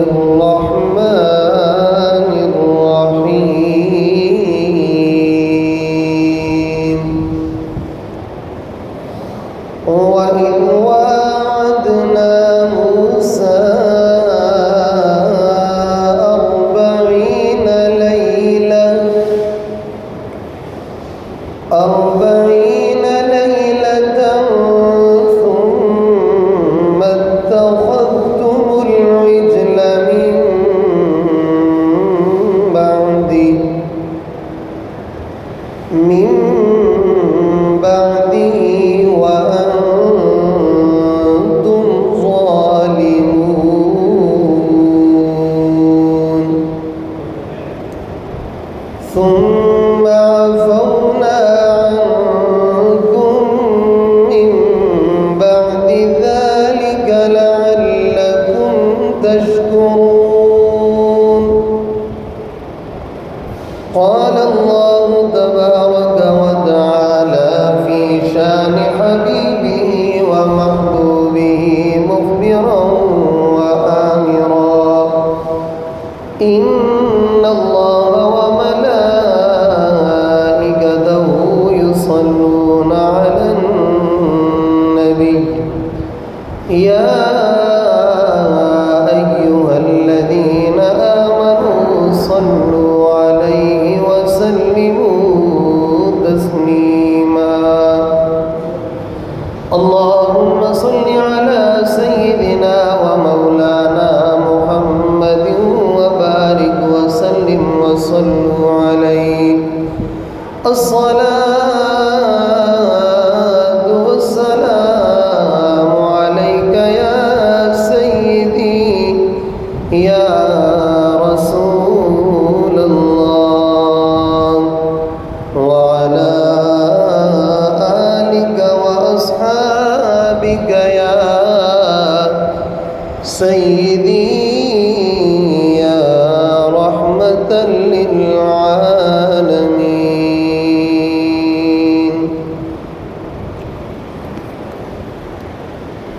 الرحمن الرحيم وإذ واعدنا موسى 40 ليلة ثم اتخذتم العجل من بعده وأنتم ظالمون ثم عفونا عنكم من بعد ذلك لعلكم تشكرون. قال الله تبارك وتعالى في شان حبيبه ومحبوبه مخبرا وآمرا: إن الله وملائكته يصلون على النبي يا أيها الذين آمنوا صلوا عليه وسلموا تسليما. اللهم صل على سيدنا ومولانا محمد وبارك وسلم وصلوا عليه. الصلاة والسلام عليك يا سيدي يا رسول الله وعلى آلك وأصحابك يا سيدي يا رحمة للعالمين.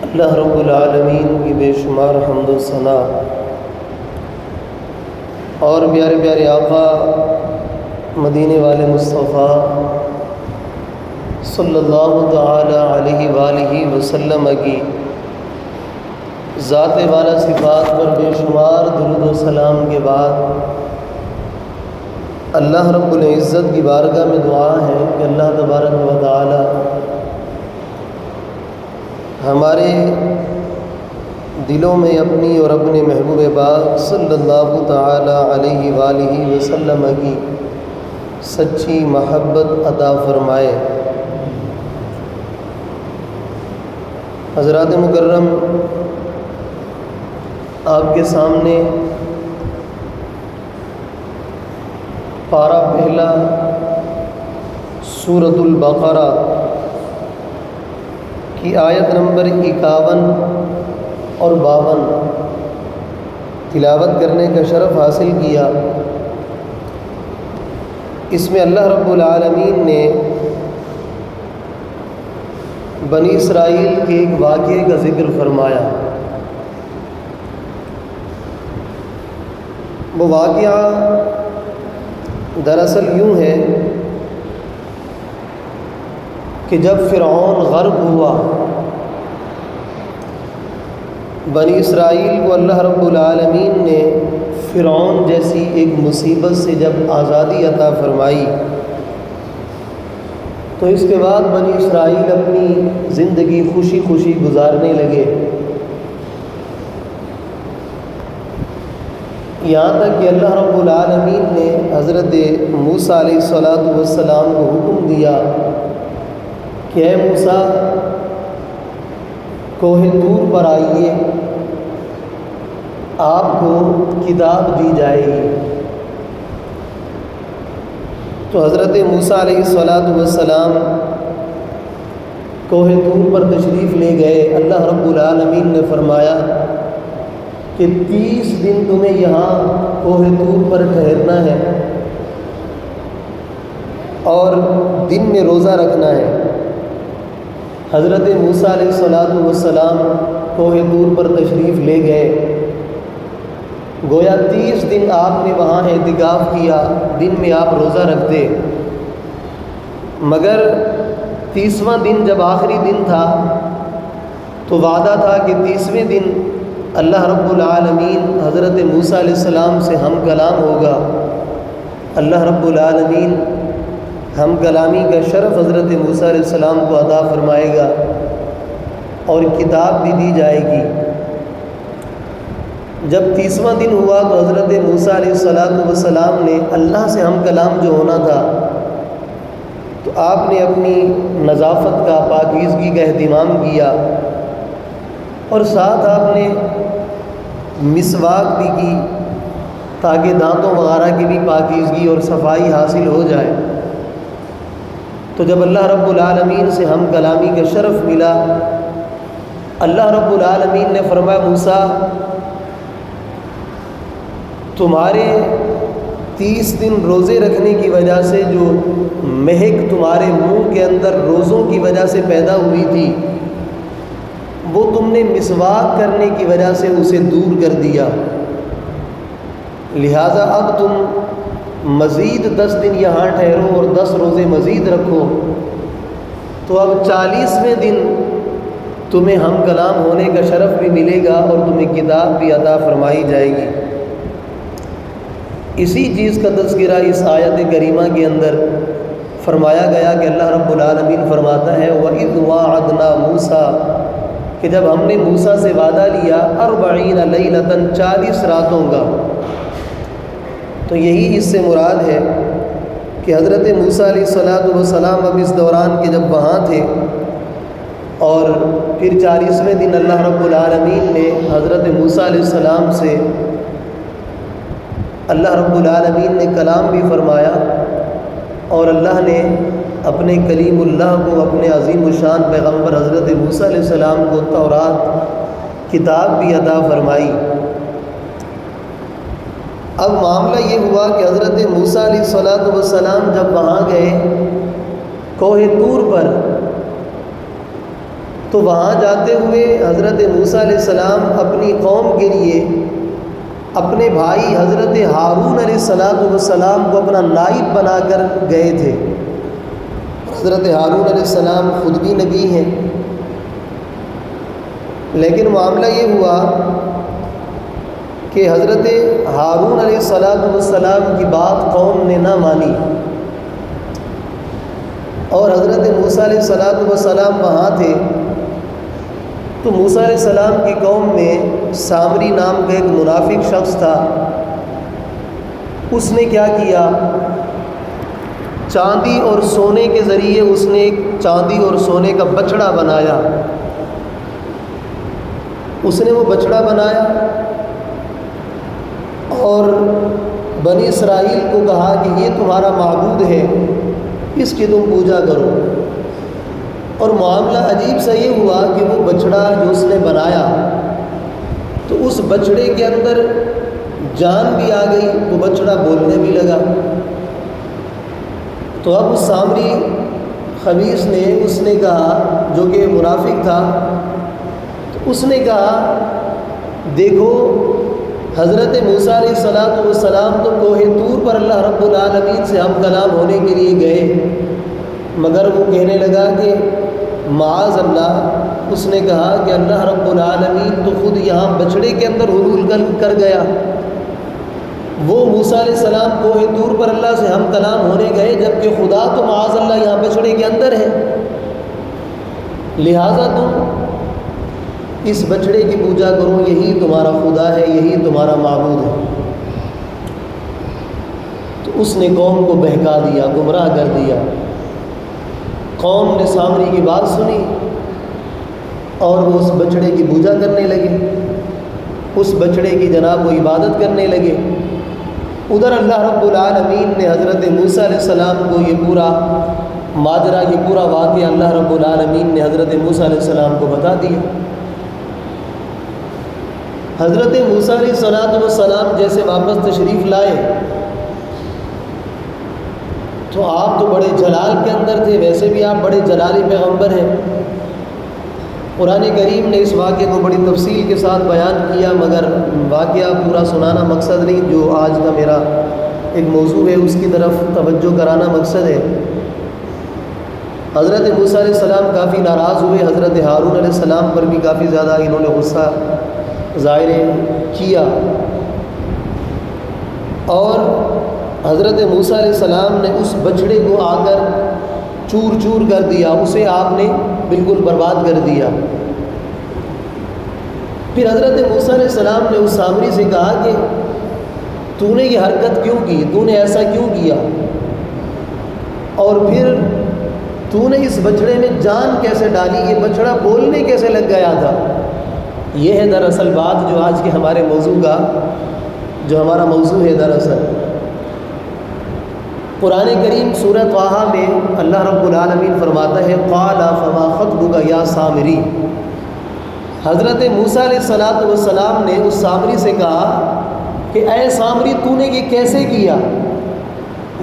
اللہ رب العالمین کی بے شمار حمد و ثنا اور پیارے پیارے آقا مدینے والے مصطفیٰ صلی اللہ تعالی علیہ وآلہ وسلم کی ذات والا صفات پر بے شمار درود و سلام کے بعد اللہ رب العزت کی بارگاہ میں دعا ہے کہ اللہ تبارک و تعالی ہمارے دلوں میں اپنی اور اپنے محبوب پاک صلی اللہ تعالی علیہ وآلہ وسلم کی سچی محبت عطا فرمائے. حضرات مکرم، آپ کے سامنے پارہ پہلا سورۃ البقرہ کی آیت نمبر 51 اور 52 تلاوت کرنے کا شرف حاصل کیا. اس میں اللہ رب العالمین نے بنی اسرائیل کے ایک واقعے کا ذکر فرمایا. وہ واقعہ دراصل یوں ہے کہ جب فرعون غرق ہوا، بنی اسرائیل کو اللہ رب العالمین نے فرعون جیسی ایک مصیبت سے جب آزادی عطا فرمائی تو اس کے بعد بنی اسرائیل اپنی زندگی خوشی خوشی گزارنے لگے، یہاں تک کہ اللہ رب العالمین نے حضرت موسیٰ علیہ السلام کو حکم دیا کہ اے موسیٰ، کوہ طور پر آئیے، آپ کو کتاب دی جائے گی. تو حضرت موسیٰ علیہ السلام کوہ طور پر تشریف لے گئے. اللہ رب العالمین نے فرمایا کہ 30 دن تمہیں یہاں کوہ طور پر ٹھہرنا ہے اور دن میں روزہ رکھنا ہے. حضرت موسیٰ علیہ السلام کوہ طور پر تشریف لے گئے. گویا 30 دن آپ نے وہاں اعتکاف کیا، دن میں آپ روزہ رکھتے، مگر 30واں دن جب آخری دن تھا تو وعدہ تھا کہ 30ویں دن اللہ رب العالمین حضرت موسیٰ علیہ السلام سے ہم کلام ہوگا، اللہ رب العالمین ہم کلامی کا شرف حضرت موسیٰ علیہ السلام کو عطا فرمائے گا اور کتاب بھی دی جائے گی۔ جب 30واں دن ہوا تو حضرت موسیٰ علیہ السلام نے اللہ سے ہم کلام جو ہونا تھا تو آپ نے اپنی نظافت کا، پاکیزگی کا اہتمام کیا اور ساتھ آپ نے مسواک بھی کی تاکہ دانتوں وغیرہ کی بھی پاکیزگی اور صفائی حاصل ہو جائے۔ تو جب اللہ رب العالمین سے ہم کلامی کا شرف ملا، اللہ رب العالمین نے فرمایا موسیٰ تمہارے 30 دن روزے رکھنے کی وجہ سے جو مہک تمہارے منہ کے اندر روزوں کی وجہ سے پیدا ہوئی تھی وہ تم نے مسواک کرنے کی وجہ سے اسے دور کر دیا، لہٰذا اب تم مزید 10 دن یہاں ٹھہرو اور 10 روزے مزید رکھو، تو اب 40ویں دن تمہیں ہم کلام ہونے کا شرف بھی ملے گا اور تمہیں کتاب بھی عطا فرمائی جائے گی۔ اسی چیز کا تذکرہ اس آیت کریمہ کے اندر فرمایا گیا کہ اللہ رب العالمین فرماتا ہے وَإِذْ وَاعَدْنَا مُوسَىٰ کہ جب ہم نے موسیٰ سے وعدہ لیا 40 لیلۃ 40 راتوں کا، تو یہی اس سے مراد ہے کہ حضرت موسیٰ علیہ السلام اب اس دوران کے جب وہاں تھے اور پھر 40ویں دن اللہ رب العالمین نے حضرت موسیٰ علیہ السلام سے اللہ رب العالمین نے کلام بھی فرمایا اور اللہ نے اپنے کلیم اللہ کو، اپنے عظیم الشان پیغمبر حضرت موسیٰ علیہ السلام کو تورات کتاب بھی عطا فرمائی۔ اب معاملہ یہ ہوا کہ حضرت موسیٰ علیہ السلام جب وہاں گئے کوہ طور پر، تو وہاں جاتے ہوئے حضرت موسیٰ علیہ السلام اپنی قوم کے لیے اپنے بھائی حضرت ہارون علیہ السلام کو اپنا نائب بنا کر گئے تھے۔ حضرت ہارون علیہ السلام خود بھی نبی ہیں، لیکن معاملہ یہ ہوا کہ حضرت ہارون علیہ السلام کی بات قوم نے نہ مانی اور حضرت موسیٰ علیہ السلام وہاں تھے، تو موسیٰ علیہ السلام کی قوم میں سامری نام کا ایک منافق شخص تھا، اس نے کیا کیا، چاندی اور سونے کے ذریعے اس نے ایک چاندی اور سونے کا بچڑا بنایا، اس نے وہ بچڑا بنایا اور بنی اسرائیل کو کہا کہ یہ تمہارا معبود ہے، اس کی تم پوجا کرو۔ اور معاملہ عجیب سا یہ ہوا کہ وہ بچڑا جو اس نے بنایا تو اس بچڑے کے اندر جان بھی آ گئی، وہ بچڑا بولنے بھی لگا۔ تو اب اس سامری خبیث نے اس نے کہا، جو کہ منافق تھا، تو اس نے کہا دیکھو حضرت موسیٰ علیہ السلام تو کوہ طور پر اللہ رب العالمین سے ہم کلام ہونے کے لیے گئے، مگر وہ کہنے لگا کہ معاذ اللہ، اس نے کہا کہ اللہ رب العالمین تو خود یہاں بچڑے کے اندر حلول کر گیا، وہ موسیٰ علیہ السلام کوہ طور پر اللہ سے ہم کلام ہونے گئے، جبکہ خدا تو معاذ اللہ یہاں بچڑے کے اندر ہے، لہٰذا تم اس بچڑے کی پوجا کرو، یہی تمہارا خدا ہے، یہی تمہارا معبود ہے۔ تو اس نے قوم کو بہکا دیا، گمراہ کر دیا۔ قوم نے سامری کی بات سنی اور وہ اس بچڑے کی پوجا کرنے لگے، اس بچڑے کی جناب وہ عبادت کرنے لگے۔ ادھر اللہ رب العالمین نے حضرت موسیٰ علیہ السلام کو یہ پورا ماجرا، یہ پورا واقعہ اللہ رب العالمین نے حضرت موسیٰ علیہ السلام کو بتا دیا۔ حضرت موسیٰ علیہ السلام جیسے واپس تشریف لائے تو آپ تو بڑے جلال کے اندر تھے، ویسے بھی آپ بڑے جلالی پیغمبر ہیں، قرآن کریم نے اس واقعے کو بڑی تفصیل کے ساتھ بیان کیا، مگر واقعہ پورا سنانا مقصد نہیں، جو آج کا میرا ایک موضوع ہے اس کی طرف توجہ کرانا مقصد ہے۔ حضرت موسیٰ علیہ السلام کافی ناراض ہوئے، حضرت ہارون علیہ السلام پر بھی کافی زیادہ انہوں نے غصہ ظاہر کیا، اور حضرت موسیٰ علیہ السلام نے اس بچڑے کو آ کر چور چور کر دیا، اسے آپ نے بالکل برباد کر دیا۔ پھر حضرت موسیٰ علیہ السلام نے اس سامری سے کہا کہ تو نے یہ حرکت کیوں کی، تو نے ایسا کیوں کیا، اور پھر تو نے اس بچڑے میں جان کیسے ڈالی، یہ بچڑا بولنے کیسے لگ گیا تھا۔ یہ ہے دراصل بات جو آج کے ہمارے موضوع کا، جو ہمارا موضوع ہے دراصل۔ قرآن کریم سورہ طٰہٰ میں اللہ رب العالمین فرماتا ہے قال فما خطبک یا سامری۔ حضرت موسیٰ علیہ السلام نے اس سامری سے کہا کہ اے سامری، تو نے یہ کیسے کیا،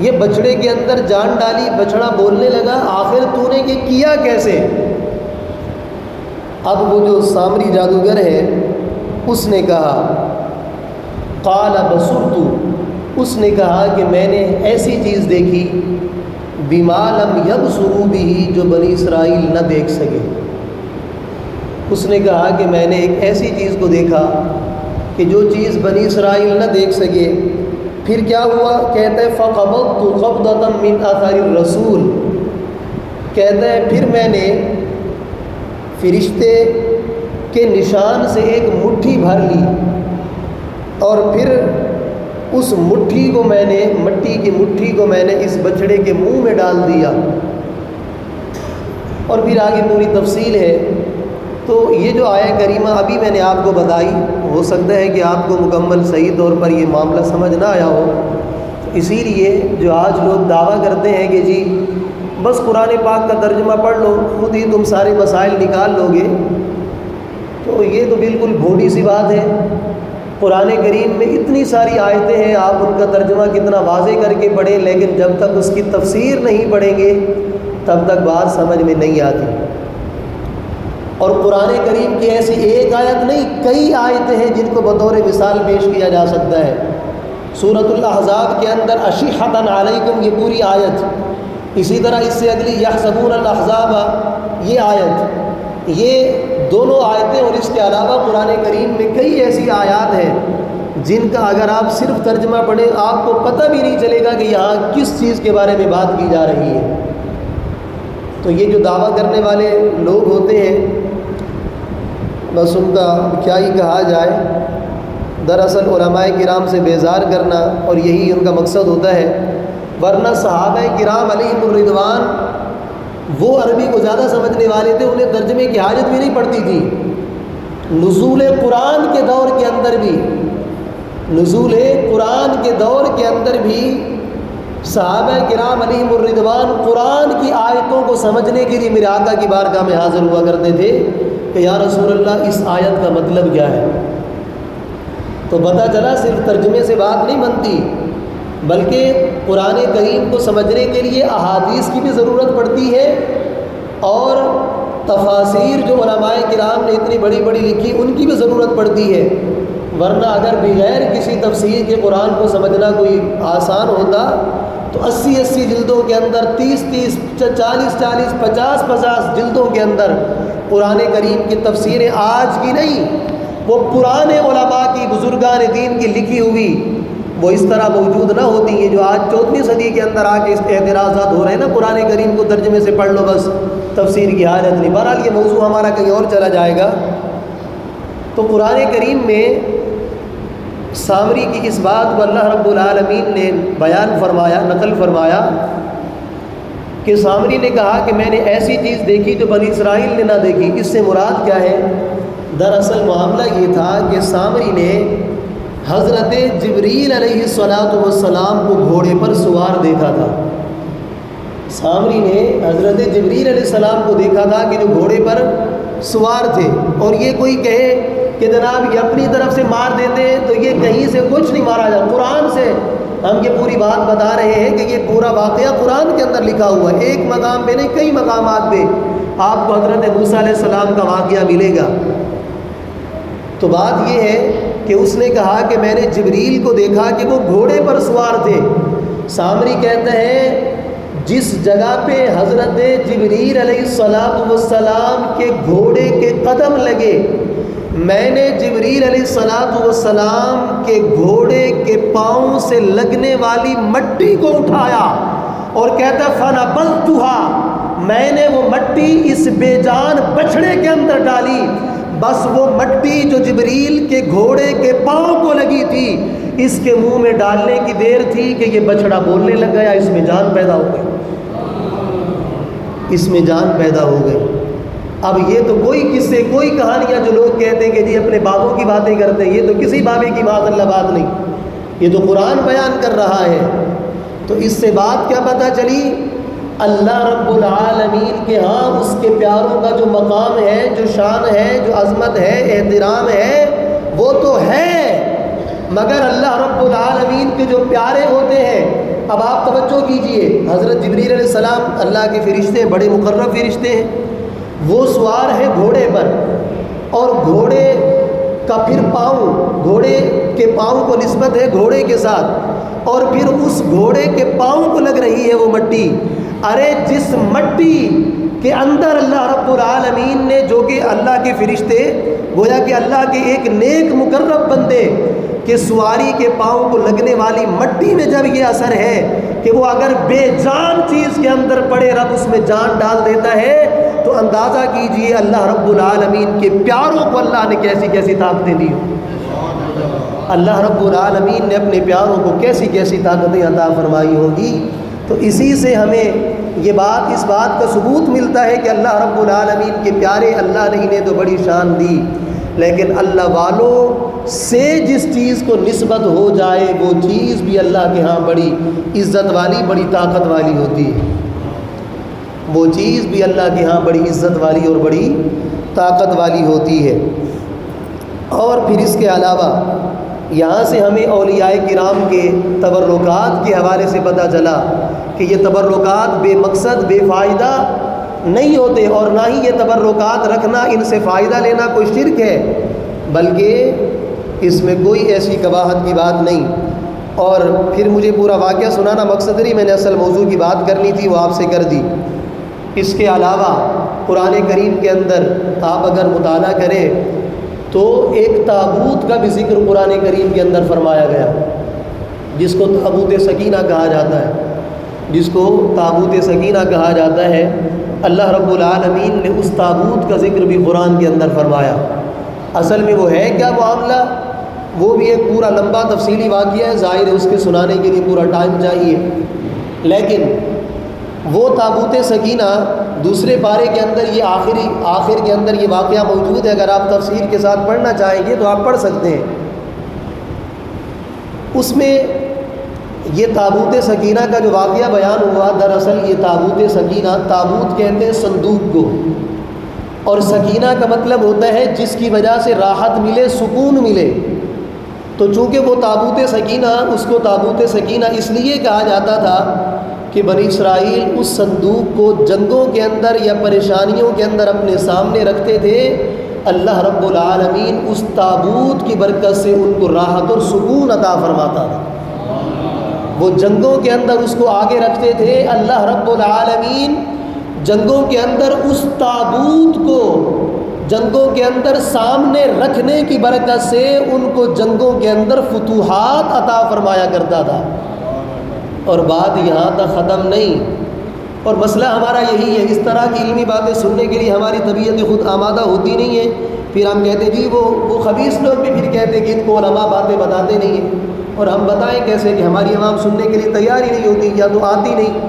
یہ بچڑے کے اندر جان ڈالی، بچڑا بولنے لگا، آخر تو نے یہ کیا کیسے؟ اب وہ جو سامری جادوگر ہے اس نے کہا قال بصرت، اس نے کہا کہ میں نے ایسی چیز دیکھی بما لم یبصروا بہ، جو بنی اسرائیل نہ دیکھ سکے۔ اس نے کہا کہ میں نے ایک ایسی چیز کو دیکھا کہ جو چیز بنی اسرائیل نہ دیکھ سکے۔ پھر کیا ہوا؟ کہتا ہے فقبضت قبضۃ من اثر الرسول، کہتا ہے پھر میں نے فرشتے کے نشان سے ایک مٹھی بھر لی، اور پھر اس مٹھی کو میں نے، مٹی کی مٹھی کو میں نے اس بچڑے کے منہ میں ڈال دیا۔ اور پھر آگے پوری تفصیل ہے۔ تو یہ جو آیہ کریمہ ابھی میں نے آپ کو بتائی، ہو سکتا ہے کہ آپ کو مکمل صحیح طور پر یہ معاملہ سمجھ نہ آیا ہو، اسی لیے جو آج لوگ دعویٰ کرتے ہیں کہ جی بس قرآن پاک کا ترجمہ پڑھ لو، خود ہی تم سارے مسائل نکال لو گے، تو یہ تو بالکل بھونڈی سی بات ہے۔ قرآن کریم میں اتنی ساری آیتیں ہیں، آپ ان کا ترجمہ کتنا واضح کر کے پڑھیں، لیکن جب تک اس کی تفسیر نہیں پڑھیں گے تب تک بات سمجھ میں نہیں آتی۔ اور قرآن کریم کی ایسی ایک آیت نہیں، کئی آیتیں ہیں جن کو بطور مثال پیش کیا جا سکتا ہے۔ سورۃ الاحزاب کے اندر اشحۃ علیکم، یہ پوری آیت، اسی طرح اس سے اگلی یحسبون الاحزاب، یہ آیت، یہ دونوں آیتیں، اور اس کے علاوہ قرآن کریم میں کئی ایسی آیات ہیں جن کا اگر آپ صرف ترجمہ پڑھیں آپ کو پتہ بھی نہیں چلے گا کہ یہاں کس چیز کے بارے میں بات کی جا رہی ہے۔ تو یہ جو دعویٰ کرنے والے لوگ ہوتے ہیں، بس ان کا کیا ہی کہا جائے، دراصل علماء کرام سے بیزار کرنا، اور یہی ان کا مقصد ہوتا ہے۔ ورنہ صحابہ کرام علیہم الرضوان وہ عربی کو زیادہ سمجھنے والے تھے، انہیں ترجمے کی حاجت بھی نہیں پڑتی تھی۔ نزول قرآن کے دور کے اندر بھی، نزول قرآن کے دور کے اندر بھی صحابہ کرام علیہم الرضوان قرآن کی آیتوں کو سمجھنے کے لیے میرے آقا کی بارگاہ میں حاضر ہوا کرتے تھے کہ یا رسول اللہ اس آیت کا مطلب کیا ہے۔ تو پتہ چلا صرف ترجمے سے بات نہیں بنتی، بلکہ قرآن کریم کو سمجھنے کے لیے احادیث کی بھی ضرورت پڑتی ہے، اور تفاسیر جو علماء کرام نے اتنی بڑی بڑی لکھی ان کی بھی ضرورت پڑتی ہے۔ ورنہ اگر بغیر کسی تفسیر کے قرآن کو سمجھنا کوئی آسان ہوتا تو 80 جلدوں کے اندر، 30 40 50 جلدوں کے اندر قرآن کریم کی تفسیریں آج کی نہیں، وہ پرانے علماء کی، بزرگان دین کی لکھی ہوئی، وہ اس طرح موجود نہ ہوتی ہیں جو آج 14ویں صدی کے اندر آ کے اس اعتراضات ہو رہے ہیں نا، قرآن کریم کو ترجمے سے پڑھ لو بس، تفسیر کی حاجت نہیں۔ بہرحال یہ موضوع ہمارا کہیں اور چلا جائے گا۔ تو قرآن کریم میں سامری کی اس بات کو اللہ رب العالمین نے بیان فرمایا، نقل فرمایا کہ سامری نے کہا کہ میں نے ایسی چیز دیکھی جو بنی اسرائیل نے نہ دیکھی۔ اس سے مراد کیا ہے؟ دراصل معاملہ یہ تھا کہ سامری نے حضرت جبریل علیہ السلام کو گھوڑے پر سوار دیکھا تھا۔ سامری نے حضرت جبریل علیہ السلام کو دیکھا تھا کہ جو گھوڑے پر سوار تھے، اور یہ کوئی کہے کہ جناب یہ اپنی طرف سے مار دیتے ہیں تو یہ کہیں سے کچھ نہیں مارا جا، قرآن سے ہم یہ پوری بات بتا رہے ہیں کہ یہ پورا واقعہ قرآن کے اندر لکھا ہوا ہے، ایک مقام پہ نہیں کئی مقامات پہ آپ کو حضرت موسیٰ علیہ السلام کا واقعہ ملے گا۔ تو بات یہ ہے کہ اس نے کہا کہ میں نے جبریل کو دیکھا کہ وہ گھوڑے پر سوار تھے۔ سامری کہتے ہیں جس جگہ پہ حضرت جبریل علیہ السلام کے گھوڑے کے قدم لگے، میں نے جبریل علیہ السلام کے گھوڑے کے پاؤں سے لگنے والی مٹی کو اٹھایا اور کہتا فَنَبَذْتُهَا، میں نے وہ مٹی اس بے جان بچھڑے کے اندر ڈالی۔ بس وہ مٹی جو جبریل کے گھوڑے کے پاؤں کو لگی تھی، اس کے منہ میں ڈالنے کی دیر تھی کہ یہ بچڑا بولنے لگ گیا، اس میں جان پیدا ہو گئی، اس میں جان پیدا ہو گئی۔ اب یہ تو کوئی قصے کوئی کہانیاں جو لوگ کہتے ہیں کہ جی اپنے بابوں کی باتیں کرتے ہیں، یہ تو کسی بابے کی معاذ اللہ بات نہیں، یہ تو قرآن بیان کر رہا ہے۔ تو اس سے بات کیا پتہ چلی؟ اللہ رب العالمین کے ہاں اس کے پیاروں کا جو مقام ہے، جو شان ہے، جو عظمت ہے، احترام ہے، وہ تو ہے، مگر اللہ رب العالمین کے جو پیارے ہوتے ہیں، اب آپ توجہ کیجئے، حضرت جبریل علیہ السلام اللہ کے فرشتے ہیں، بڑے مقرب فرشتے ہیں، وہ سوار ہے گھوڑے پر، اور گھوڑے کا پھر پاؤں، گھوڑے کے پاؤں کو نسبت ہے گھوڑے کے ساتھ، اور پھر اس گھوڑے کے پاؤں کو لگ رہی ہے وہ مٹی۔ ارے جس مٹی کے اندر اللہ رب العالمین نے، جو کہ اللہ کے فرشتے گویا کہ اللہ کے ایک نیک مقرب بندے کہ سواری کے پاؤں کو لگنے والی مٹی میں جب یہ اثر ہے کہ وہ اگر بے جان چیز کے اندر پڑے رب اس میں جان ڈال دیتا ہے، تو اندازہ کیجئے اللہ رب العالمین کے پیاروں کو اللہ نے کیسی کیسی طاقتیں دی، اللہ رب العالمین نے اپنے پیاروں کو کیسی کیسی طاقتیں عطا فرمائی ہوگی۔ تو اسی سے ہمیں یہ بات، اس بات کا ثبوت ملتا ہے کہ اللہ رب العالمین کے پیارے اللہ نے انہیں تو بڑی شان دی، لیکن اللہ والوں سے جس چیز کو نسبت ہو جائے وہ چیز بھی اللہ کے ہاں بڑی عزت والی، بڑی طاقت والی ہوتی ہے، وہ چیز بھی اللہ کے ہاں بڑی عزت والی اور بڑی طاقت والی ہوتی ہے۔ اور پھر اس کے علاوہ یہاں سے ہمیں اولیاء کرام کے تبرکات کے حوالے سے پتہ چلا کہ یہ تبرکات بے مقصد بے فائدہ نہیں ہوتے، اور نہ ہی یہ تبرکات رکھنا، ان سے فائدہ لینا کوئی شرک ہے، بلکہ اس میں کوئی ایسی قباحت کی بات نہیں۔ اور پھر مجھے پورا واقعہ سنانا مقصد نہیں، میں نے اصل موضوع کی بات کرنی تھی وہ آپ سے کر دی۔ اس کے علاوہ قرآن کریم کے اندر آپ اگر مطالعہ کریں تو ایک تابوت کا بھی ذکر قرآن کریم کے اندر فرمایا گیا، جس کو تابوت سکینہ کہا جاتا ہے، جس کو تابوت سکینہ کہا جاتا ہے۔ اللہ رب العالمین نے اس تابوت کا ذکر بھی قرآن کے اندر فرمایا۔ اصل میں وہ ہے کیا معاملہ، وہ بھی ایک پورا لمبا تفصیلی واقعہ ہے، ظاہر ہے اس کے سنانے کے لیے پورا ٹائم چاہیے، لیکن وہ تابوت سکینہ دوسرے پارے کے اندر یہ آخر کے اندر یہ واقعہ موجود ہے، اگر آپ تفسیر کے ساتھ پڑھنا چاہیں گے تو آپ پڑھ سکتے ہیں۔ اس میں یہ تابوت سکینہ کا جو واقعہ بیان ہوا، دراصل یہ تابوت سکینہ، تابوت کہتے ہیں صندوق کو، اور سکینہ کا مطلب ہوتا ہے جس کی وجہ سے راحت ملے، سکون ملے، تو چونکہ وہ تابوت سکینہ، اس کو تابوت سکینہ اس لیے کہا جاتا تھا کہ بنی اسرائیل اس صندوق کو جنگوں کے اندر یا پریشانیوں کے اندر اپنے سامنے رکھتے تھے، اللہ رب العالمین اس تابوت کی برکت سے ان کو راحت اور سکون عطا فرماتا تھا۔ وہ جنگوں کے اندر اس کو آگے رکھتے تھے، اللہ رب العالمین جنگوں کے اندر اس تابوت کو جنگوں کے اندر سامنے رکھنے کی برکت سے ان کو جنگوں کے اندر فتوحات عطا فرمایا کرتا تھا۔ اور بات یہاں تک ختم نہیں، اور مسئلہ ہمارا یہی ہے، اس طرح کی علمی باتیں سننے کے لیے ہماری طبیعت خود آمادہ ہوتی نہیں ہے، پھر ہم کہتے جی وہ خبیث لوگ بھی پھر کہتے کہ ان کو علماء باتیں بتاتے نہیں ہیں، اور ہم بتائیں کیسے کہ ہماری عوام سننے کے لیے تیار ہی نہیں ہوتی، یا تو آتی نہیں،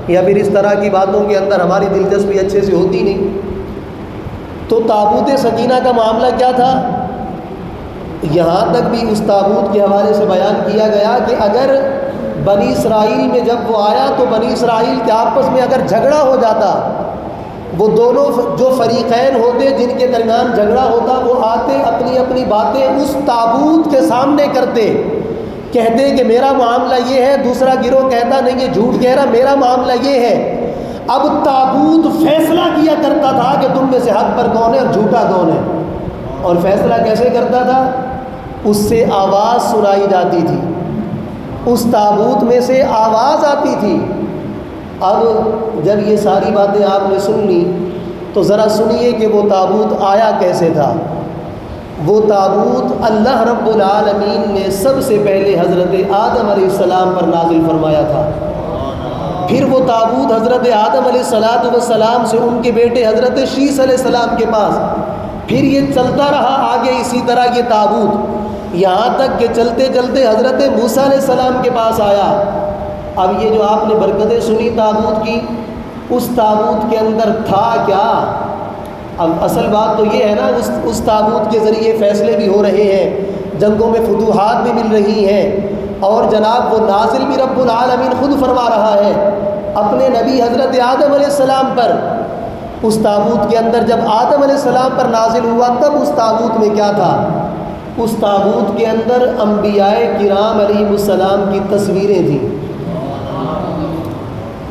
یا پھر اس طرح کی باتوں کے اندر ہماری دلچسپی اچھے سے ہوتی نہیں۔ تو تابوت سکینہ کا معاملہ کیا تھا، یہاں تک بھی اس تابوت کے حوالے سے بیان کیا گیا کہ اگر بنی اسرائیل میں جب وہ آیا تو بنی اسرائیل کے آپس میں اگر جھگڑا ہو جاتا، وہ دونوں جو فریقین ہوتے جن کے درمیان جھگڑا ہوتا، وہ آتے اپنی اپنی باتیں اس تابوت کے سامنے کرتے کہتے ہیں کہ میرا معاملہ یہ ہے، دوسرا گروہ کہتا نہیں یہ جھوٹ کہہ رہا، میرا معاملہ یہ ہے۔ اب تابوت فیصلہ کیا کرتا تھا کہ تم میں سے حق پر کون ہے اور جھوٹا کون ہے، اور فیصلہ کیسے کرتا تھا؟ اس سے آواز سنائی جاتی تھی، اس تابوت میں سے آواز آتی تھی۔ اب جب یہ ساری باتیں آپ نے سن لی تو ذرا سنیے کہ وہ تابوت آیا کیسے تھا۔ وہ تابوت اللہ رب العالمین نے سب سے پہلے حضرت آدم علیہ السلام پر نازل فرمایا تھا۔ پھر وہ تابوت حضرت آدم علیہ السلام سے ان کے بیٹے حضرت شیس علیہ السلام کے پاس، پھر یہ چلتا رہا آگے اسی طرح یہ تابوت، یہاں تک کہ چلتے چلتے حضرت موسیٰ علیہ السلام کے پاس آیا۔ اب یہ جو آپ نے برکتیں سنی تابوت کی، اس تابوت کے اندر تھا کیا؟ اب اصل بات تو یہ ہے نا، اس تابوت کے ذریعے فیصلے بھی ہو رہے ہیں، جنگوں میں فتوحات بھی مل رہی ہیں، اور جناب وہ نازل بھی رب العالمین خود فرما رہا ہے اپنے نبی حضرت آدم علیہ السلام پر۔ اس تابوت کے اندر جب آدم علیہ السلام پر نازل ہوا تب اس تابوت میں کیا تھا؟ اس تابوت کے اندر انبیاء کرام علیہ السلام کی تصویریں تھیں۔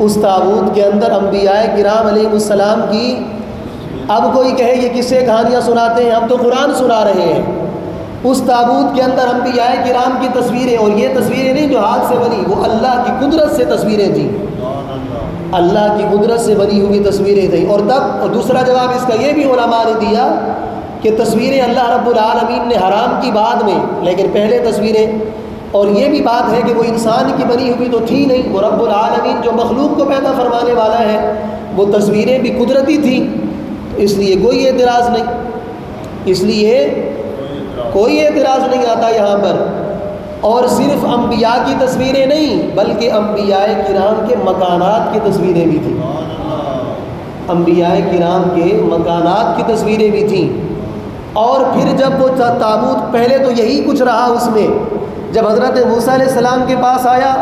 اس تابوت کے اندر انبیاء کرام علیہ السلام کی، اب کوئی کہے یہ قصے کہانیاں سناتے ہیں، ہم تو قرآن سنا رہے ہیں۔ اس تابوت کے اندر انبیاء کرام کی تصویریں، اور یہ تصویریں نہیں جو ہاتھ سے بنی، وہ اللہ کی قدرت سے تصویریں تھیں، اللہ کی قدرت سے بنی ہوئی تصویریں تھیں۔ اور تب دوسرا جواب اس کا یہ بھی علماء نے دیا کہ تصویریں اللہ رب العالمین نے حرام کی بعد میں، لیکن پہلے تصویریں، اور یہ بھی بات ہے کہ وہ انسان کی بنی ہوئی تو تھی نہیں، وہ رب العالمین جو مخلوق کو پیدا فرمانے والا ہے، وہ تصویریں بھی قدرتی تھیں، اس لیے کوئی اعتراض نہیں، اس لیے کوئی اعتراض نہیں آتا یہاں پر۔ اور صرف انبیاء کی تصویریں نہیں بلکہ انبیاء کرام کے مکانات کی تصویریں بھی تھیں، انبیاء کرام کے مکانات کی تصویریں بھی تھیں۔ اور پھر جب وہ تابوت، پہلے تو یہی کچھ رہا اس میں، جب حضرت موسیٰ علیہ السلام کے پاس آیا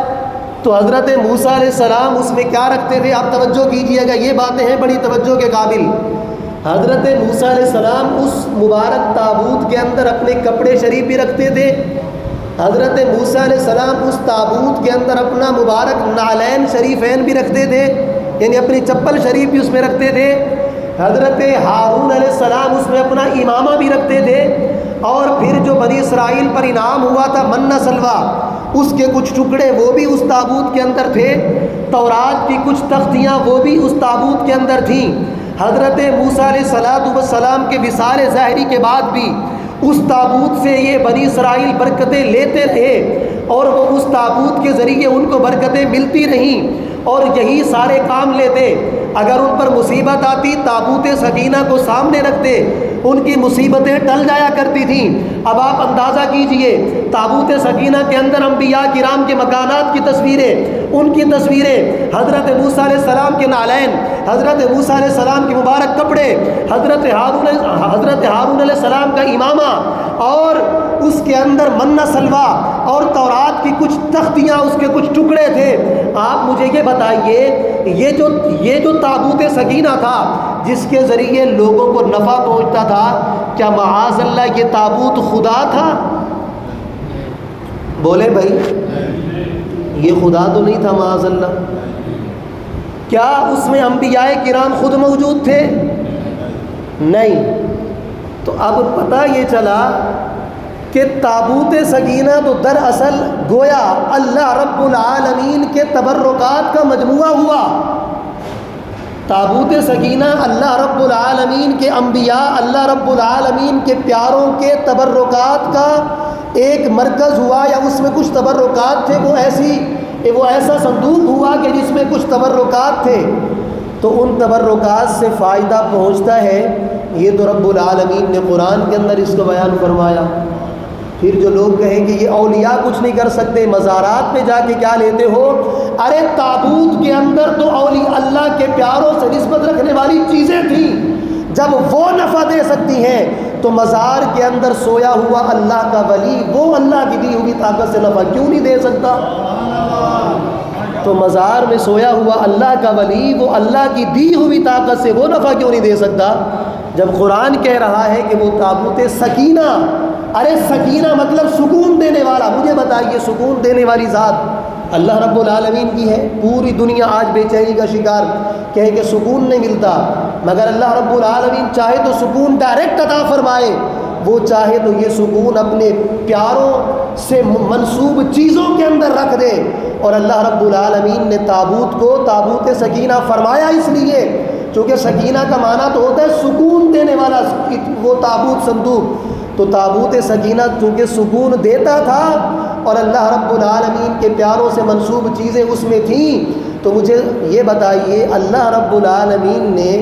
تو حضرت موسیٰ علیہ السلام اس میں کیا رکھتے تھے؟ آپ توجہ کیجئے گا، یہ باتیں ہیں بڑی توجہ کے قابل۔ حضرت موسیٰ علیہ السلام اس مبارک تابوت کے اندر اپنے کپڑے شریف بھی رکھتے تھے، حضرت موسیٰ علیہ السلام اس تابوت کے اندر اپنا مبارک نعلین شریفین بھی رکھتے تھے، یعنی اپنی چپل شریف بھی اس میں رکھتے تھے، حضرت ہارون علیہ السلام اس میں اپنا امامہ بھی رکھتے تھے، اور پھر جو بنی اسرائیل پر انعام ہوا تھا منہ سلوہ، اس کے کچھ ٹکڑے وہ بھی اس تابوت کے اندر تھے، تورات کی کچھ تختیاں وہ بھی اس تابوت کے اندر تھیں۔ حضرت موسیٰ علیہ السلام کے وصال ظاہری کے بعد بھی اس تابوت سے یہ بنی اسرائیل برکتیں لیتے رہے، اور وہ اس تابوت کے ذریعے ان کو برکتیں ملتی رہیں، اور یہی سارے کام لیتے۔ اگر ان پر مصیبت آتی تابوت سکینہ کو سامنے رکھتے، ان کی مصیبتیں ٹل جایا کرتی تھیں۔ اب آپ اندازہ کیجئے، تابوت سکینہ کے اندر انبیاء کرام کے مکانات کی تصویریں، ان کی تصویریں، حضرت موسیٰ علیہ السلام کے نعلین، حضرت موسیٰ علیہ السلام کے مبارک کپڑے، حضرت ہارون علیہ السلام کا امامہ، اور اس کے اندر منہ سلوہ اور تورات کی کچھ تختیاں، اس کے کچھ ٹکڑے تھے۔ آپ مجھے یہ بتائیے، یہ جو تابوت سکینہ تھا جس کے ذریعے لوگوں کو نفع پہنچتا تھا، کیا معاذ اللہ یہ تابوت خدا تھا؟ بولے بھائی، یہ خدا تو نہیں تھا معاذ اللہ۔ کیا اس میں انبیاء کرام خود موجود تھے؟ نہیں۔ تو اب پتہ یہ چلا کہ تابوت سکینہ تو دراصل گویا اللہ رب العالمین کے تبرکات کا مجموعہ ہوا۔ تابوت سکینہ اللہ رب العالمین کے انبیاء، اللہ رب العالمین کے پیاروں کے تبرکات کا ایک مرکز ہوا، یا اس میں کچھ تبرکات تھے، وہ ایسا صندوق ہوا کہ جس میں کچھ تبرکات تھے، تو ان تبرکات سے فائدہ پہنچتا ہے۔ یہ تو رب العالمین نے قرآن کے اندر اس کو بیان فرمایا۔ پھر جو لوگ کہیں کہ یہ اولیاء کچھ نہیں کر سکتے، مزارات پہ جا کے کیا لیتے ہو؟ ارے تابوت کے اندر تو اولیاء اللہ کے پیاروں سے نسبت رکھنے والی چیزیں تھیں، جب وہ نفع دے سکتی ہیں تو مزار کے اندر سویا ہوا اللہ کا ولی وہ اللہ کی دی ہوئی طاقت سے نفع کیوں نہیں دے سکتا؟ تو مزار میں سویا ہوا اللہ کا ولی وہ اللہ کی دی ہوئی طاقت سے وہ نفع کیوں نہیں دے سکتا؟ جب قرآن کہہ رہا ہے کہ وہ تابوت سکینہ ارے سکینہ مطلب سکون دینے والا. مجھے بتائیے سکون دینے والی ذات اللہ رب العالمین کی ہے. پوری دنیا آج بے چینی کا شکار کہے کہ سکون نہیں ملتا، مگر اللہ رب العالمین چاہے تو سکون ڈائریکٹ عطا فرمائے، وہ چاہے تو یہ سکون اپنے پیاروں سے منسوب چیزوں کے اندر رکھ دے. اور اللہ رب العالمین نے تابوت کو تابوت سکینہ فرمایا اس لیے چونکہ سکینہ کا معنی تو ہوتا ہے سکون دینے والا. وہ تابوت صندوق تو تابوت سکینہ چونکہ سکون دیتا تھا اور اللہ رب العالمین کے پیاروں سے منسوب چیزیں اس میں تھیں. تو مجھے یہ بتائیے اللہ رب العالمین نے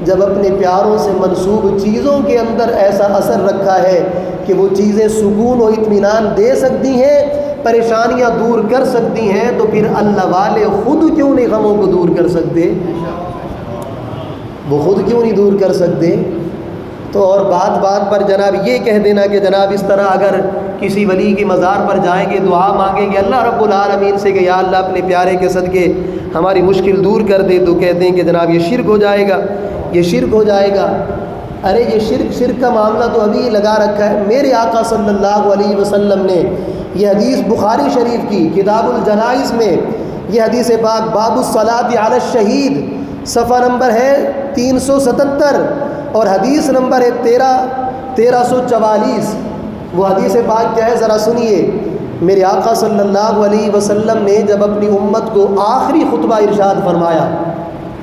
جب اپنے پیاروں سے منسوب چیزوں کے اندر ایسا اثر رکھا ہے کہ وہ چیزیں سکون و اطمینان دے سکتی ہیں، پریشانیاں دور کر سکتی ہیں، تو پھر اللہ والے خود کیوں نہیں غموں کو دور کر سکتے؟ وہ خود کیوں نہیں دور کر سکتے؟ تو اور بات بات پر جناب یہ کہہ دینا کہ جناب اس طرح اگر کسی ولی کی مزار پر جائیں گے، دعا مانگیں گے اللہ رب العالمین سے کہ یا اللہ اپنے پیارے کے صدقے ہماری مشکل دور کر دے، تو کہتے ہیں کہ جناب یہ شرک ہو جائے گا، یہ شرک ہو جائے گا. ارے یہ شرک کا معاملہ تو ابھی لگا رکھا ہے. میرے آقا صلی اللہ علیہ وسلم نے یہ حدیث بخاری شریف کی کتاب الجنائز میں یہ حدیث پاک باب الصلاۃ علی الشہید صفحہ نمبر ہے 377 اور حدیث نمبر ہے 1344. وہ حدیث پاک کیا ہے ذرا سنیے. میرے آقا صلی اللہ علیہ وسلم نے جب اپنی امت کو آخری خطبہ ارشاد فرمایا،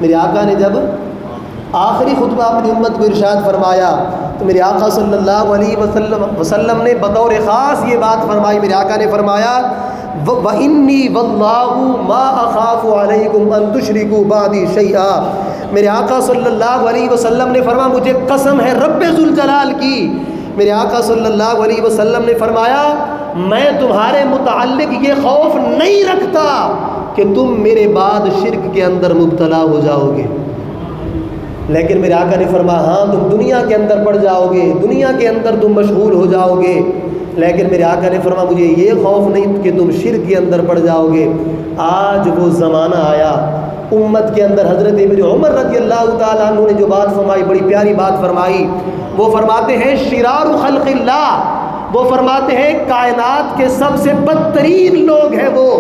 میرے آقا نے جب آخری خطبہ اپنی امت کو ارشاد فرمایا تو میرے آقا صلی اللہ علیہ وسلم نے بطور خاص یہ بات فرمائی. میرے آقا نے فرمایا وَإِنِّي وَاللَّهُ مَا أَخَافُ عَلَيْكُمْ أَن تُشْرِكُوا بَعْدِي شَيْئًا. میرے آقا صلی اللہ علیہ وسلم نے فرمایا مجھے قسم ہے رب ذوالجلال کی. میرے آقا صلی اللہ علیہ وسلم نے فرمایا میں تمہارے متعلق یہ خوف نہیں رکھتا کہ تم میرے بعد شرک کے اندر مبتلا ہو جاؤ گے، لیکن میرے آقا نے فرمایا ہاں تم دنیا کے اندر پڑ جاؤ گے، دنیا کے اندر تم مشغول ہو جاؤ گے، لیکن میرے آقا نے فرمایا مجھے یہ خوف نہیں کہ تم شرک کے اندر پڑ جاؤ گے. آج وہ زمانہ آیا امت کے اندر حضرت ابن عمر رضی اللہ تعالیٰ عنہ نے جو بات فرمائی بڑی پیاری بات فرمائی. وہ فرماتے ہیں شرار خلق اللہ، وہ فرماتے ہیں کائنات کے سب سے بدترین لوگ ہیں وہ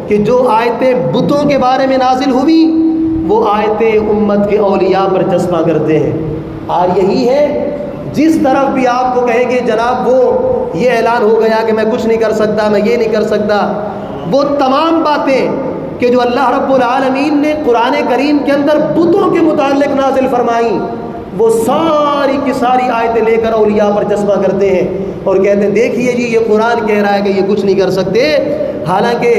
کہ جو آیتیں بتوں کے بارے میں نازل ہوئی وہ آیتیں امت کے اولیاء پر چسپاں کرتے ہیں. اور یہی ہے جس طرف بھی آپ کو کہیں گے جناب وہ یہ اعلان ہو گیا کہ میں کچھ نہیں کر سکتا، میں یہ نہیں کر سکتا، وہ تمام باتیں کہ جو اللہ رب العالمین نے قرآن کریم کے اندر بتوں کے متعلق نازل فرمائیں وہ ساری کی ساری آیتیں لے کر اولیاء پر چسپاں کرتے ہیں اور کہتے ہیں دیکھیے جی یہ قرآن کہہ رہا ہے کہ یہ کچھ نہیں کر سکتے. حالانکہ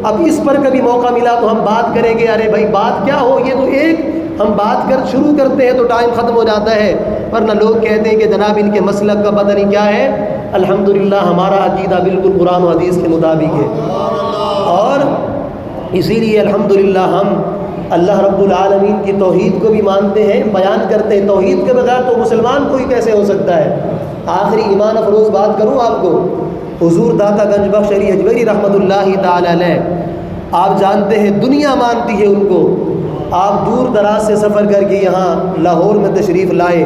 اب اس پر کبھی موقع ملا تو ہم بات کریں گے، ارے بھائی بات کیا ہو، یہ تو ایک ہم بات شروع کرتے ہیں تو ٹائم ختم ہو جاتا ہے، ورنہ لوگ کہتے ہیں کہ جناب ان کے مسلک کا پتہ نہیں کیا ہے. الحمدللہ ہمارا عقیدہ بالکل قرآن و حدیث کے مطابق ہے اور اسی لیے الحمدللہ ہم اللہ رب العالمین کی توحید کو بھی مانتے ہیں، بیان کرتے ہیں. توحید کے بغیر تو مسلمان کوئی کیسے ہو سکتا ہے. آخری ایمان افروز بات کروں آپ کو، حضور داتا گنج بخش علی حجویری رحمۃ اللہ تعالی علیہ، آپ جانتے ہیں دنیا مانتی ہے ان کو. آپ دور دراز سے سفر کر کے یہاں لاہور میں تشریف لائے،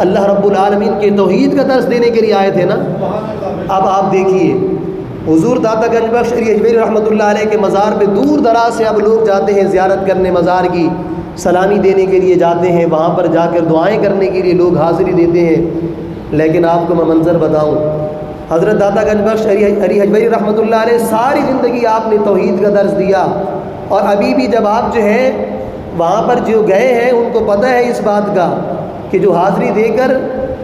اللہ رب العالمین کے توحید کا درس دینے کے لیے آئے تھے نا. اب آپ دیکھیے حضور داتا گنج بخش علی حجویری رحمۃ اللہ علیہ کے مزار پہ دور دراز سے اب لوگ جاتے ہیں زیارت کرنے، مزار کی سلامی دینے کے لیے جاتے ہیں، وہاں پر جا کر دعائیں کرنے کے لیے لوگ حاضری دیتے ہیں. لیکن آپ کو میں منظر بتاؤں، حضرت داتا گنج بخش علی حجویری رحمۃ اللہ علیہ ساری زندگی آپ نے توحید کا درس دیا، اور ابھی بھی جب آپ جو ہے وہاں پر جو گئے ہیں ان کو پتہ ہے اس بات کا کہ جو حاضری دے کر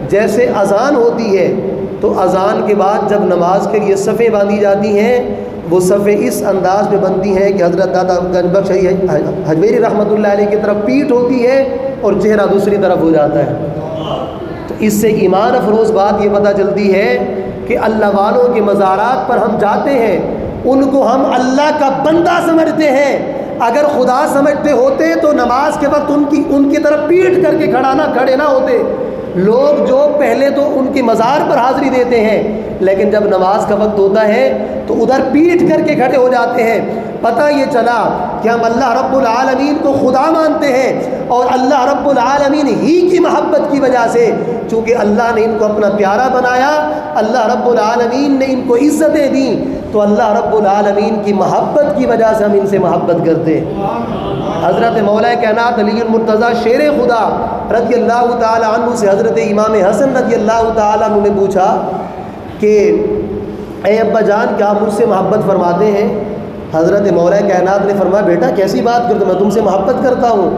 جیسے اذان ہوتی ہے تو اذان کے بعد جب نماز کے لیے صفیں باندھی جاتی ہیں وہ صفیں اس انداز میں بنتی ہیں کہ حضرت داتا گنج بخش حجویری رحمۃ اللہ علیہ کی طرف پیٹھ ہوتی ہے اور چہرہ دوسری طرف ہو جاتا ہے. تو اس سے ایمان افروز بات یہ پتہ چلتی ہے کہ اللہ والوں کے مزارات پر ہم جاتے ہیں، ان کو ہم اللہ کا بندہ سمجھتے ہیں. اگر خدا سمجھتے ہوتے تو نماز کے وقت ان کی طرف پیٹھ کر کے کھڑے نہ ہوتے. لوگ جو پہلے تو ان کی مزار پر حاضری دیتے ہیں، لیکن جب نماز کا وقت ہوتا ہے تو ادھر پیٹ کر کے کھڑے ہو جاتے ہیں۔ پتہ یہ چلا کہ ہم اللہ رب العالمین کو خدا مانتے ہیں، اور اللہ رب العالمین ہی کی محبت کی وجہ سے، چونکہ اللہ نے ان کو اپنا پیارا بنایا، اللہ رب العالمین نے ان کو عزتیں دیں، تو اللہ رب العالمین کی محبت کی وجہ سے ہم ان سے محبت کرتے ہیں۔ حضرت مولا کائنات علی المرتضیٰ شیر خدا رضی اللہ تعالی عنہ سے حضرت امام حسن رضی اللہ تعالی عنہ نے پوچھا کہ اے ابا جان، کیا آپ مجھ سے محبت فرماتے ہیں؟ حضرت مولا کائنات نے فرمایا بیٹا کیسی بات کرتے، میں تم سے محبت کرتا ہوں۔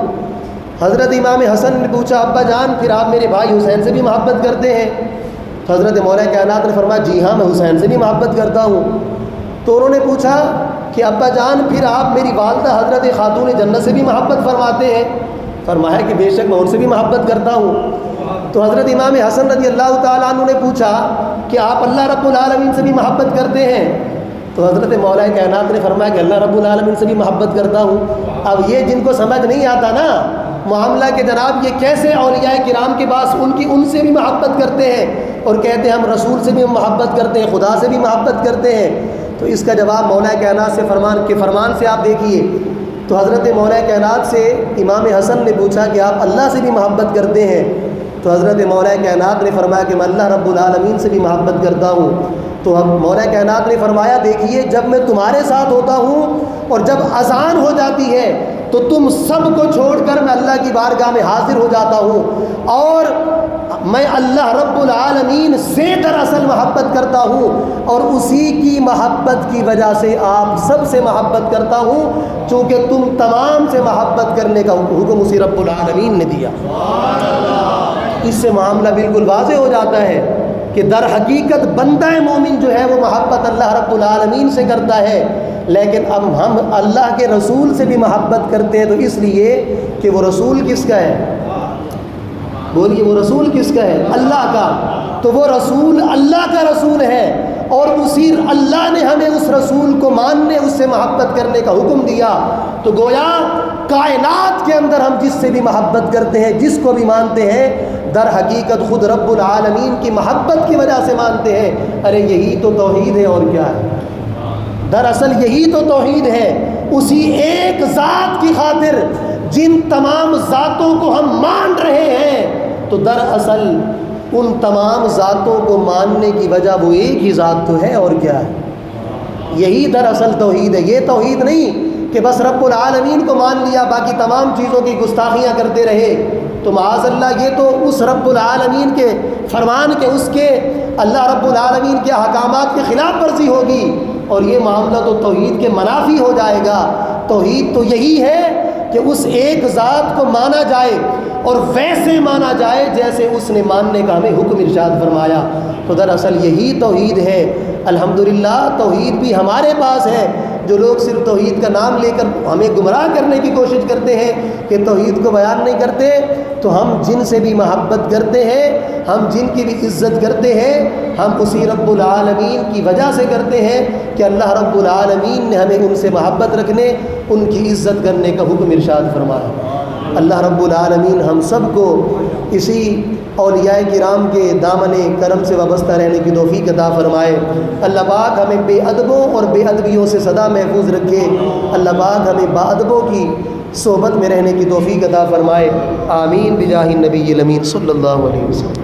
حضرت امام حسن نے پوچھا ابا جان پھر آپ میرے بھائی حسین سے بھی محبت کرتے ہیں؟ تو حضرت مولا کائنات نے فرمایا جی ہاں، میں حسین سے بھی محبت کرتا ہوں۔ تو انہوں نے پوچھا کہ ابا جان پھر آپ میری والدہ حضرت خاتون جنت سے بھی محبت فرماتے ہیں؟ فرمایا کہ بے شک میں ان سے بھی محبت کرتا ہوں۔ تو حضرت امام حسن رضی اللہ تعالیٰ عنہ نے پوچھا کہ آپ اللہ رب العالمین سے بھی محبت کرتے ہیں؟ تو حضرت مولا کائنات نے فرمایا کہ اللہ رب العالمین سے بھی محبت کرتا ہوں۔ اب یہ جن کو سمجھ نہیں آتا نا معاملہ کہ جناب یہ کیسے اولیاء کرام کے پاس ان سے بھی محبت کرتے ہیں اور کہتے ہیں ہم رسول سے بھی محبت کرتے ہیں، خدا سے بھی محبت کرتے ہیں، تو اس کا جواب مولا کائنات سے فرمان سے آپ دیکھیے۔ تو حضرت مولا کائنات سے امام حسن نے پوچھا کہ آپ اللہ سے بھی محبت کرتے ہیں؟ تو حضرت مولا کائنات نے فرمایا کہ میں اللہ رب العالمین سے بھی محبت کرتا ہوں۔ تو اب مولا کائنات نے فرمایا دیکھیے جب میں تمہارے ساتھ ہوتا ہوں اور جب اذان ہو جاتی ہے تو تم سب کو چھوڑ کر میں اللہ کی بارگاہ میں حاضر ہو جاتا ہوں، اور میں اللہ رب العالمین سے دراصل محبت کرتا ہوں، اور اسی کی محبت کی وجہ سے آپ سب سے محبت کرتا ہوں، چونکہ تم تمام سے محبت کرنے کا حکم اسی رب العالمین نے دیا۔ اس سے معاملہ بالکل واضح ہو جاتا ہے کہ در حقیقت بندہ مومن جو ہے وہ محبت اللہ رب العالمین سے کرتا ہے، لیکن اب ہم اللہ کے رسول سے بھی محبت کرتے ہیں، تو اس لیے کہ وہ رسول کس کا ہے؟ بولیے وہ رسول کس کا ہے؟ اللہ کا۔ تو وہ رسول اللہ کا رسول ہے، اور اسی اللہ نے ہمیں اس رسول کو ماننے، اس سے محبت کرنے کا حکم دیا۔ تو گویا کائنات کے اندر ہم جس سے بھی محبت کرتے ہیں، جس کو بھی مانتے ہیں، در حقیقت خود رب العالمین کی محبت کی وجہ سے مانتے ہیں۔ ارے یہی تو توحید ہے، اور کیا ہے؟ دراصل یہی تو توحید ہے، اسی ایک ذات کی خاطر جن تمام ذاتوں کو ہم مان رہے ہیں، تو دراصل ان تمام ذاتوں کو ماننے کی وجہ وہ ایک ہی ذات تو ہے، اور کیا ہے؟ یہی دراصل توحید ہے۔ یہ توحید نہیں کہ بس رب العالمین کو مان لیا، باقی تمام چیزوں کی گستاخیاں کرتے رہے، تو معاذ اللہ یہ تو اس رب العالمین کے فرمان کے، اس کے اللہ رب العالمین کے احکامات کے خلاف ورزی ہوگی، اور یہ معاملہ تو توحید کے منافی ہو جائے گا۔ توحید تو یہی ہے کہ اس ایک ذات کو مانا جائے، اور ویسے مانا جائے جیسے اس نے ماننے کا ہمیں حکم ارشاد فرمایا۔ تو دراصل یہی توحید ہے۔ الحمدللہ توحید بھی ہمارے پاس ہے۔ جو لوگ صرف توحید کا نام لے کر ہمیں گمراہ کرنے کی کوشش کرتے ہیں کہ توحید کو بیان نہیں کرتے، تو ہم جن سے بھی محبت کرتے ہیں، ہم جن کی بھی عزت کرتے ہیں، ہم اسی رب العالمین کی وجہ سے کرتے ہیں کہ اللہ رب العالمین نے ہمیں ان سے محبت رکھنے، ان کی عزت کرنے کا حکم ارشاد فرمایا۔ اللہ رب العالمین ہم سب کو اسی اولیاء کرام کے دامن کرم سے وابستہ رہنے کی توفیق عطا فرمائے۔ اللہ پاک ہمیں بے ادبوں اور بے ادبیوں سے سدا محفوظ رکھے۔ اللہ پاک ہمیں با ادبوں کی صحبت میں رہنے کی توفیق عطا فرمائے۔ آمین بجاہ النبی الامین صلی اللہ علیہ وسلم۔